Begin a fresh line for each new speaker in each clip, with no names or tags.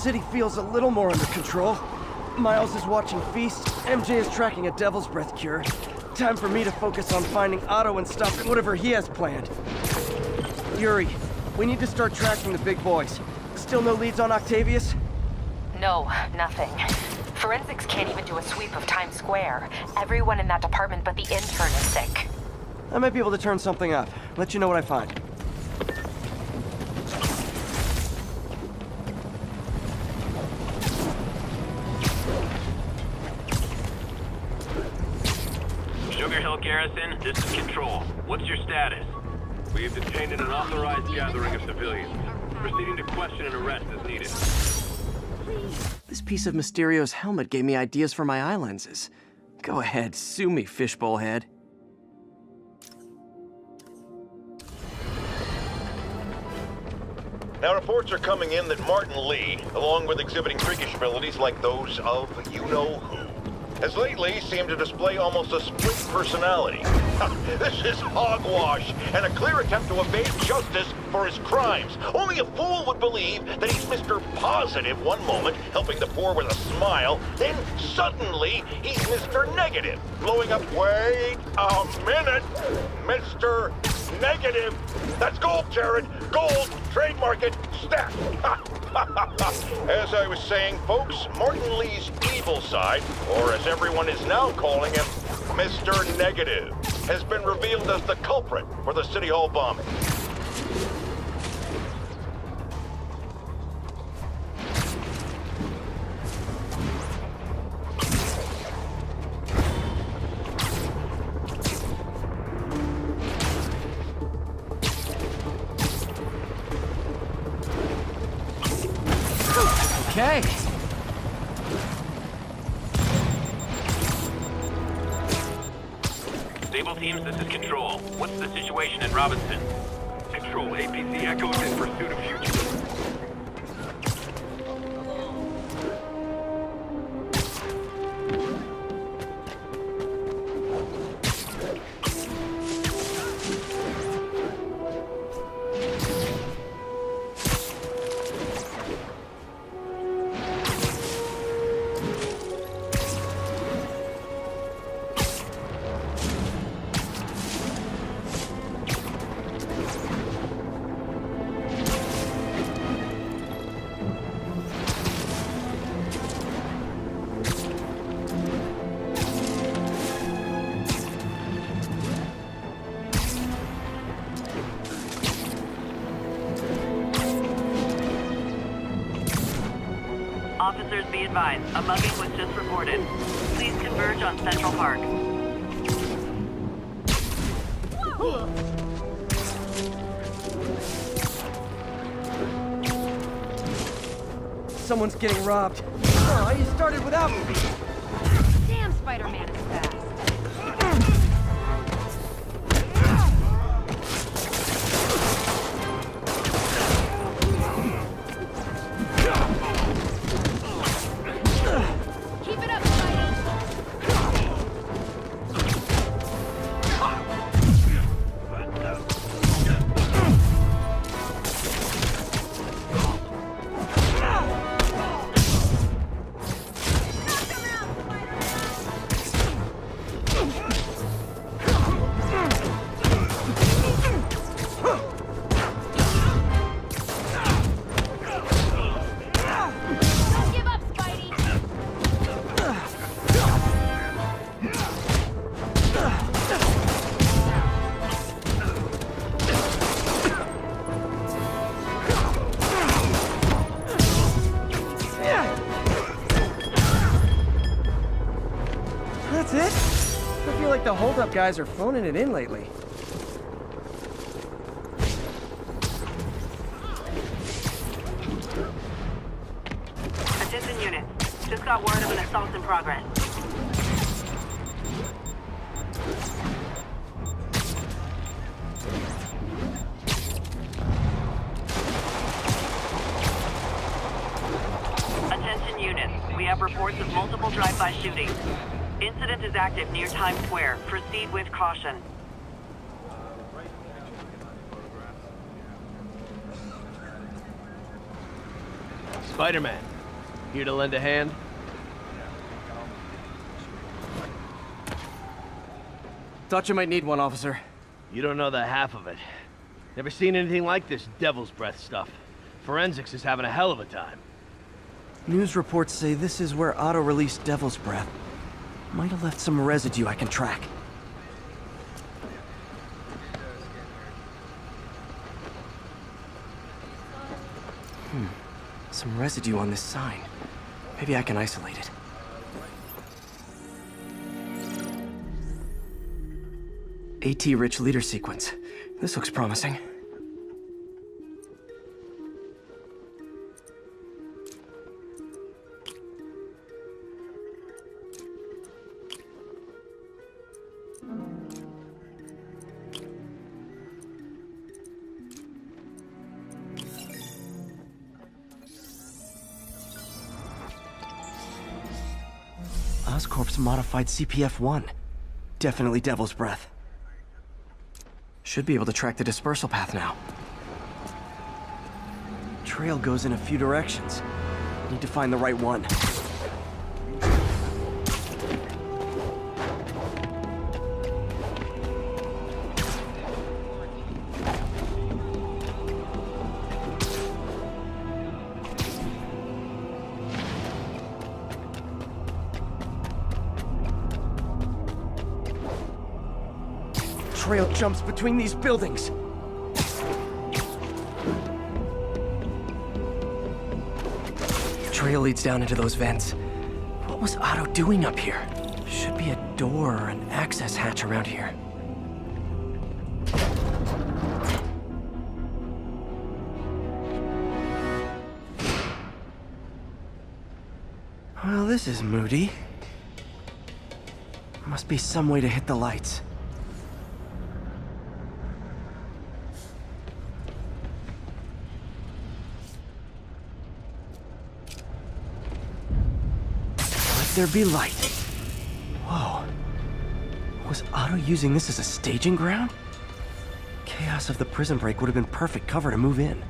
city feels a little more under control. Miles is watching Feast, MJ is tracking a Devil's Breath cure. Time for me to focus on finding Otto and stopping whatever he has planned. Yuri, we need to start tracking the big boys. Still no leads on Octavius?
No, nothing. Forensics can't even do a sweep of Times Square. Everyone in that department but the intern is sick.
I might be able to turn something up. Let you know what I find.
Sugar Hill Garrison, this is Control. What's your status?
We have detained an unauthorized gathering of civilians. Proceeding to question and arrest as needed.
This piece of Mysterio's helmet gave me ideas for my eye lenses. Go ahead, sue me, fishbowl head.
Now, reports are coming in that Martin Lee, along with exhibiting freakish abilities like those of you-know-who, has lately seemed to display almost a split personality. This is hogwash and a clear attempt to evade justice for his crimes. Only a fool would believe that he's Mr. Positive one moment, helping the poor with a smile, then suddenly he's Mr. Negative, blowing up. Wait a minute, Mr. Negative. That's gold, Jared. Gold. Trademark it. Stat. As I was saying, folks, Martin Lee's evil side, or as everyone is now calling him, Mr. Negative, has been revealed as the culprit for the City Hall bombing.
Okay.
Stable teams, this is Control. What's the situation in Robinson?
Control, APC Echoes in pursuit of fugitives.
Officers be advised, a mugging was just reported. Please converge on Central Park.
Someone's getting robbed. Oh, you started without me.
Damn, Spider-Man is fast. Keep it up, Spidey. Don't give up, Spidey.
That's it? I feel like the hold-up guys are phoning it in lately.
Attention unit. Just got word of an assault in progress. Attention units. We have reports of multiple drive-by shootings. Incident is active near Times Square. Proceed with caution.
Spider-Man, Here to lend a hand?
Thought you might need one, officer.
You don't know the half of it. Never seen anything like this devil's breath stuff. Forensics is having a hell of a time.
News reports say this is where Otto released Devil's Breath. Might have left some residue I can track. Some residue on this sign. Maybe I can isolate it. AT-rich leader sequence. This looks promising. Oscorp's modified CPF-1. Definitely Devil's Breath. Should be able to track the dispersal path now. Trail goes in a few directions. Need to find the right one. Trail jumps between these buildings. Trail leads down into those vents. What was Otto doing up here? Should be a door or an access hatch around here. Well, this is moody. Must be some way to hit the lights. There be light. Whoa. Was Otto using this as a staging ground? Chaos of the prison break would have been perfect cover to move in.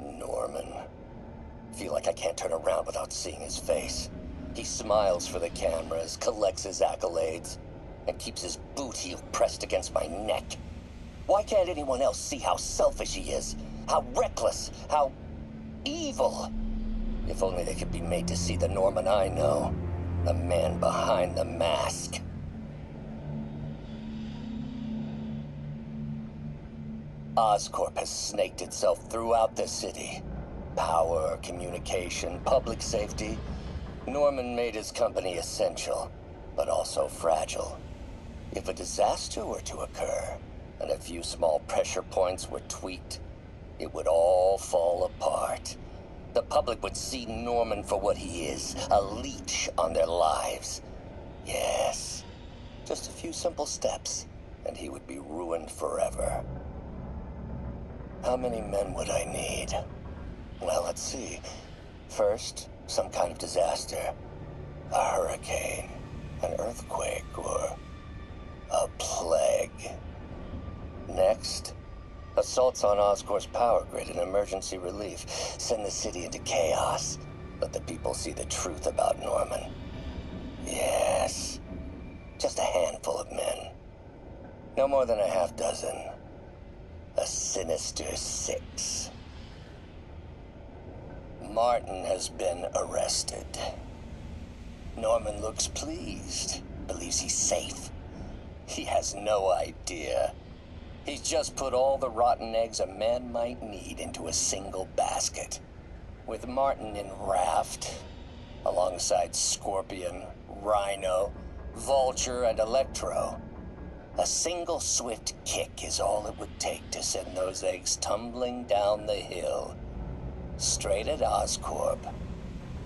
Norman. Feel like I can't turn around without seeing his face. He smiles for the cameras, collects his accolades, and keeps his boot heel pressed against my neck. Why can't anyone else see how selfish he is? How reckless? How evil? If only they could be made to see the Norman I know. The man behind the mask. Oscorp has snaked itself throughout the city. Power, communication, public safety. Norman made his company essential, but also fragile. If a disaster were to occur, and a few small pressure points were tweaked, it would all fall apart. The public would see Norman for what he is, a leech on their lives. Yes, just a few simple steps, and he would be ruined forever. How many men would I need? Well, let's see. First, some kind of disaster. A hurricane, an earthquake, or a plague. Next, assaults on Oscorp's power grid and emergency relief. Send the city into chaos. Let the people see the truth about Norman. Yes, just a handful of men. No more than a half dozen. A sinister 6. Martin has been arrested. Norman looks pleased, believes he's safe. He has no idea. He's just put all the rotten eggs a man might need into a single basket. With Martin in raft, alongside Scorpion, Rhino, Vulture, and Electro, a single swift kick is all it would take to send those eggs tumbling down the hill, straight at Oscorp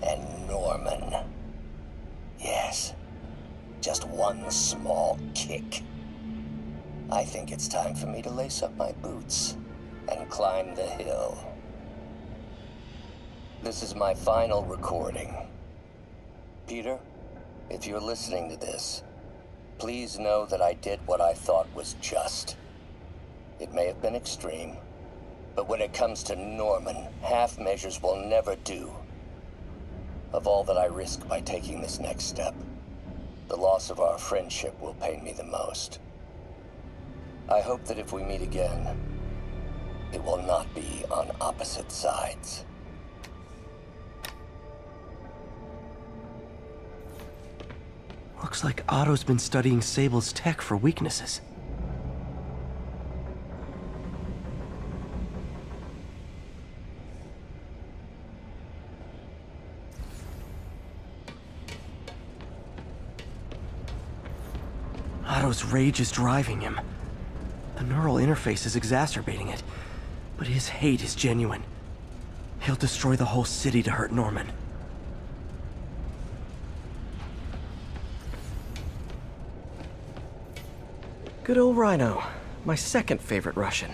and Norman. Yes, just one small kick. I think it's time for me to lace up my boots and climb the hill. This is my final recording. Peter, if you're listening to this, please know that I did what I thought was just. may have been extreme, but when it comes to Norman, half measures will never do. Of all that I risk by taking this next step, the loss of our friendship will pain me the most. I hope that if we meet again, it will not be on opposite sides.
Looks like Otto's been studying Sable's tech for weaknesses. Otto's rage is driving him. The neural interface is exacerbating it, but his hate is genuine. He'll destroy the whole city to hurt Norman. Good old Rhino, my second favorite Russian.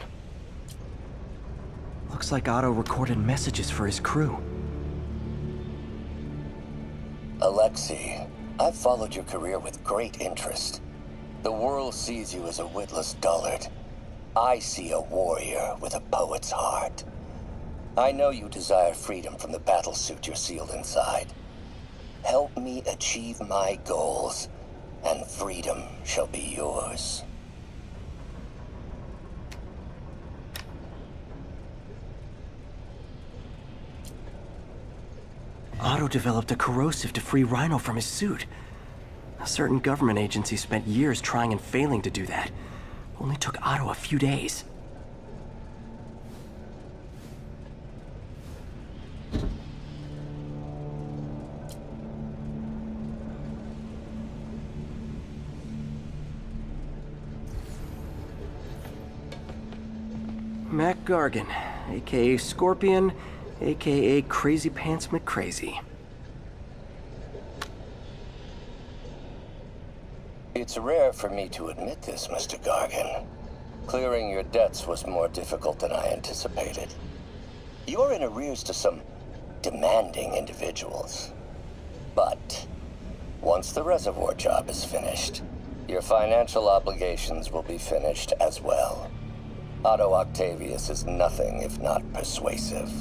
Looks like Otto recorded messages for his crew.
Alexei, I've followed your career with great interest. The world sees you as a witless dullard. I see a warrior with a poet's heart. I know you desire freedom from the battlesuit you're sealed inside. Help me achieve my goals, and freedom shall be yours.
Otto developed a corrosive to free Rhino from his suit. A certain government agency spent years trying and failing to do that. Only took Otto a few days. Mac Gargan, aka Scorpion, aka Crazy Pants McCrazy.
It's rare for me to admit this, Mr. Gargan. Clearing your debts was more difficult than I anticipated. You're in arrears to some demanding individuals. But once the reservoir job is finished, your financial obligations will be finished as well. Otto Octavius is nothing if not persuasive.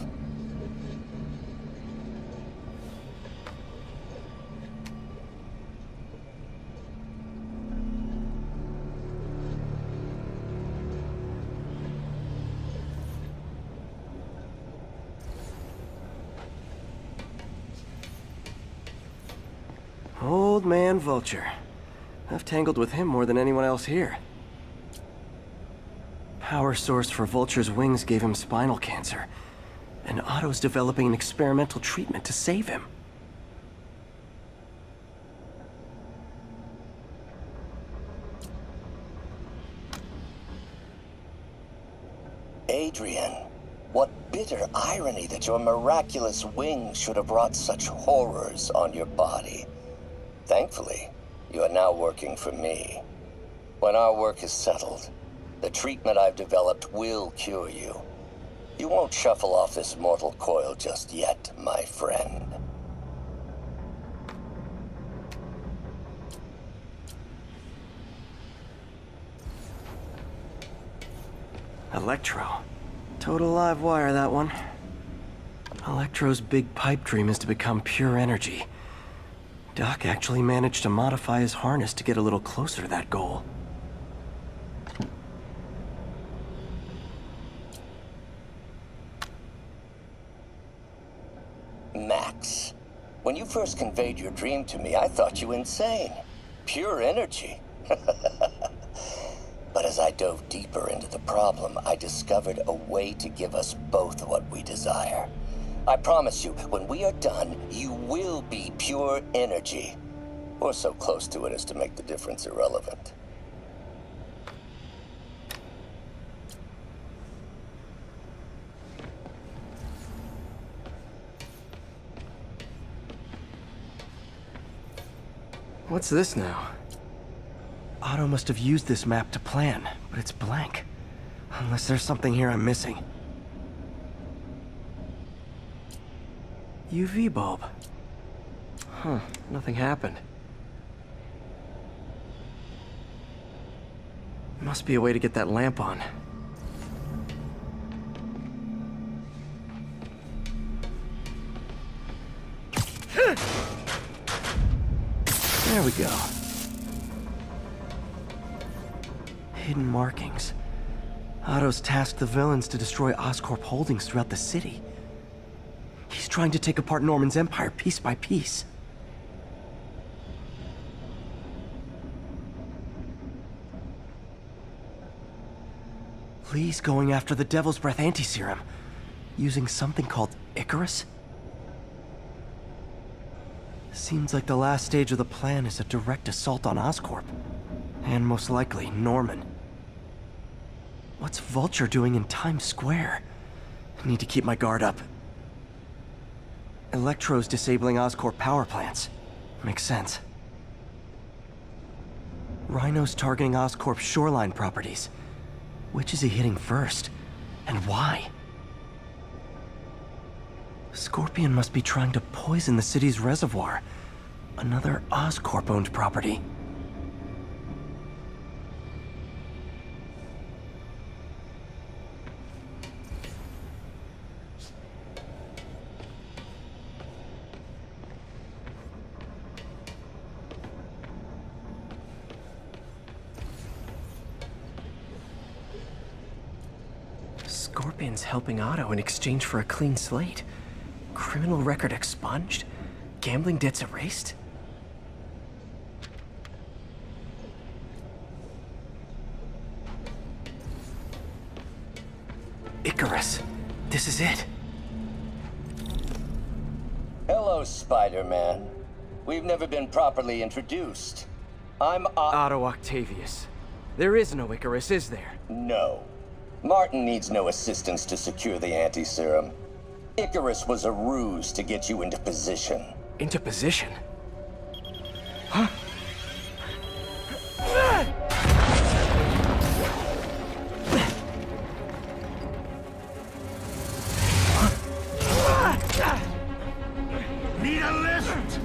Old man Vulture. I've tangled with him more than anyone else here. Power source for Vulture's wings gave him spinal cancer, and Otto's developing an experimental treatment to save him.
Adrian, what bitter irony that your miraculous wings should have brought such horrors on your body. Thankfully, you are now working for me. When our work is settled, the treatment I've developed will cure you. You won't shuffle off this mortal coil just yet, my friend.
Electro. Total live wire, that one. Electro's big pipe dream is to become pure energy. Doc actually managed to modify his harness to get a little closer to that goal.
Max, when you first conveyed your dream to me, I thought you insane. Pure energy. But as I dove deeper into the problem, I discovered a way to give us both what we desire. I promise you, when we are done, you will be pure energy. Or so close to it as to make the difference irrelevant.
What's this now? Otto must have used this map to plan, but it's blank. Unless there's something here I'm missing. UV bulb. Huh, nothing happened. Must be a way to get that lamp on. There we go. Hidden markings. Otto's tasked the villains to destroy Oscorp holdings throughout the city. He's trying to take apart Norman's empire piece by piece. Lee's going after the Devil's Breath anti-serum, using something called Icarus? Seems like the last stage of the plan is a direct assault on Oscorp. And most likely, Norman. What's Vulture doing in Times Square? I need to keep my guard up. Electro's disabling Oscorp power plants. Makes sense. Rhino's targeting Oscorp's shoreline properties. Which is he hitting first? And why? Scorpion must be trying to poison the city's reservoir. Another Oscorp-owned property. Scorpion's helping Otto in exchange for a clean slate. Criminal record expunged? Gambling debts erased? Icarus. This is it.
Hello, Spider-Man. We've never been properly introduced. I'm
Otto Octavius. There is no Icarus, is there?
No. Martin needs no assistance to secure the anti-serum. Icarus was a ruse to get you into position.
Into position? Huh?
Need a lift?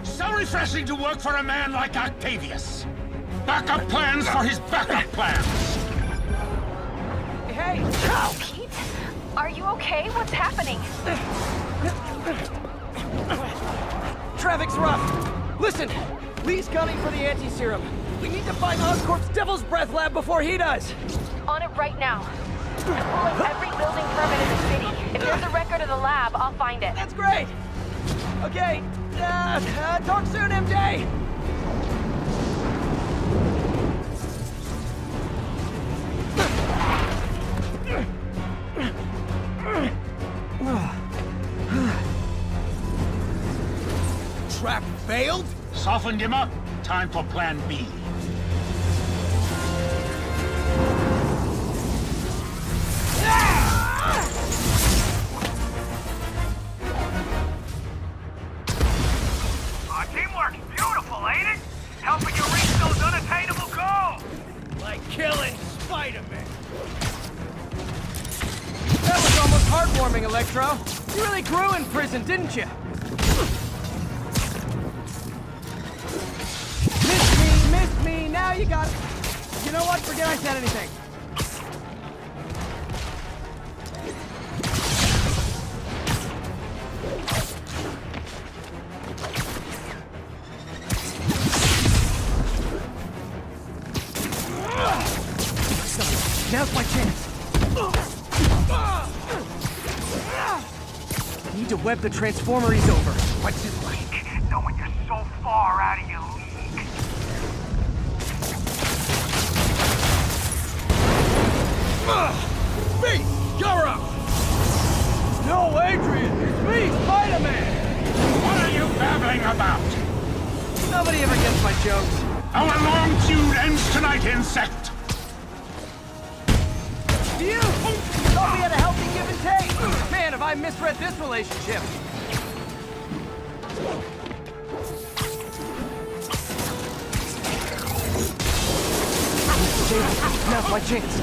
So refreshing to work for a man like Octavius. Backup plans for his backup plans.
Hey!
Oh, Pete? Are you okay? What's happening?
Traffic's rough. Listen, Lee's gunning for the anti-serum. We need to find Oscorp's Devil's Breath lab before he does.
On it right now. I'm pulling every building permit in the city. If there's a record of the lab, I'll find it.
That's great. Okay, talk soon, MJ.
Trap failed? Softened him up. Time for plan B.
Teamwork's beautiful, ain't it? Helping you reach those unattainable goals!
Like killing Spider-Man.
That was almost heartwarming, Electro. You really grew in prison, didn't you? Missed me, now you got it. You know what? Forget I said anything. Now's my chance. Need to web the transformer he's over.
What's it like, knowing you're so far out of your league?
Me! You're up!
No, Adrian! It's me, Spider-Man!
What are you babbling about?
Nobody ever gets my jokes.
Our long feud ends tonight, insect.
You! Thought we had a healthy give and take! Man, have I misread this relationship! Now's my chance.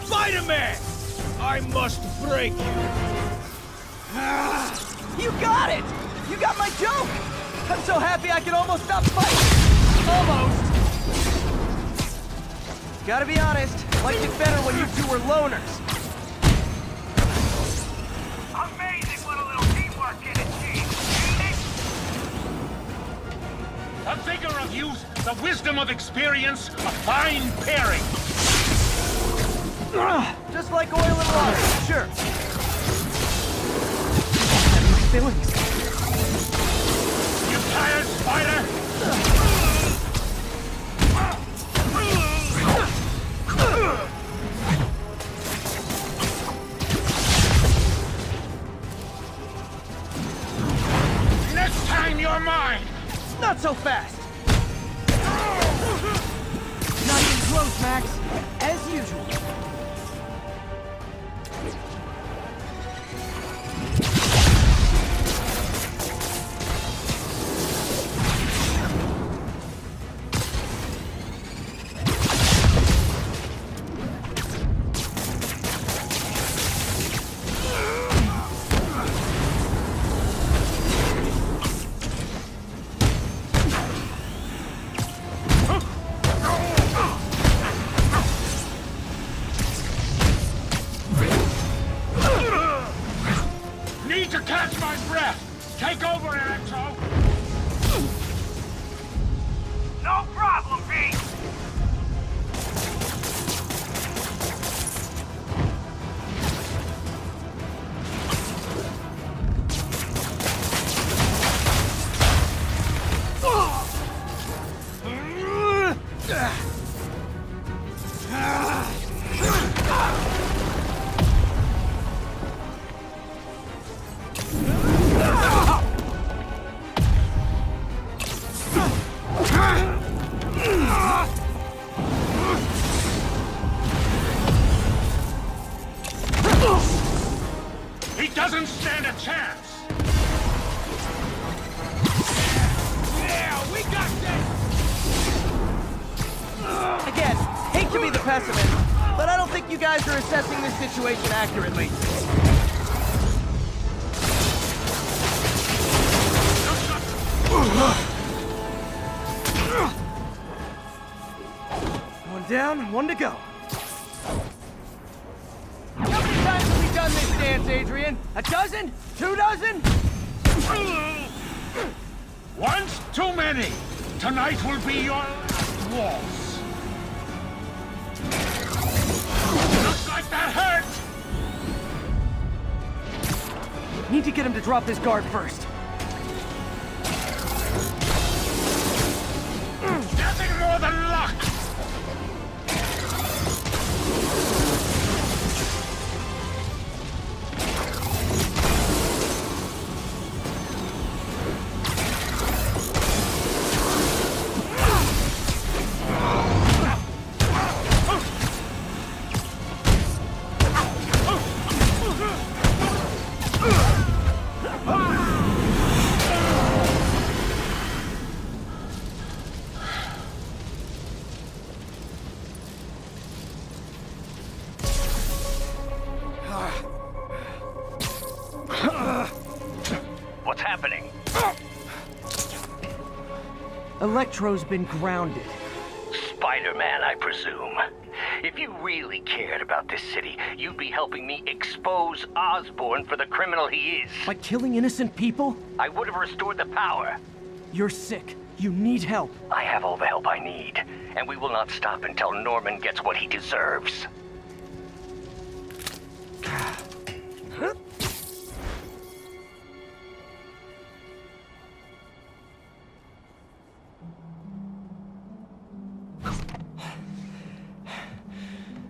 Spider-Man! I must break you.
You got it! You got my joke! I'm so happy I can almost stop fighting! Almost! Gotta be honest, liked it better when you two were loners.
Amazing what a little teamwork can achieve!
The vigor of youth, the wisdom of experience, a fine pairing.
Just like oil and water, sure.
My feelings. You tired, Spider? Next time you're mine!
Not so fast! Not even close, Max. As usual.
Need to catch my breath! Take over, Electro! No problem, Pete! He doesn't stand a chance! Yeah, we got this!
Again, hate to be the pessimist, but I don't think you guys are assessing this situation accurately. One down, one to go. How many times have we done this dance, Adrian? A dozen? 2 dozen?
Once too many! Tonight will be your last waltz! Looks like that hurt!
Need to get him to drop his guard first.
Nothing more than luck!
What's happening?
Electro's been grounded.
Spider-Man, I presume. If you really cared about this city, you'd be helping me expose Osborn for the criminal he is.
By killing innocent people?
I would have restored the power.
You're sick. You need help.
I have all the help I need, and we will not stop until Norman gets what he deserves.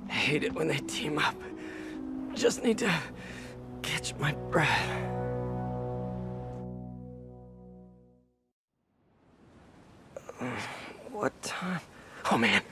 I hate it when they team up. Just need to catch my breath. What time? Oh man,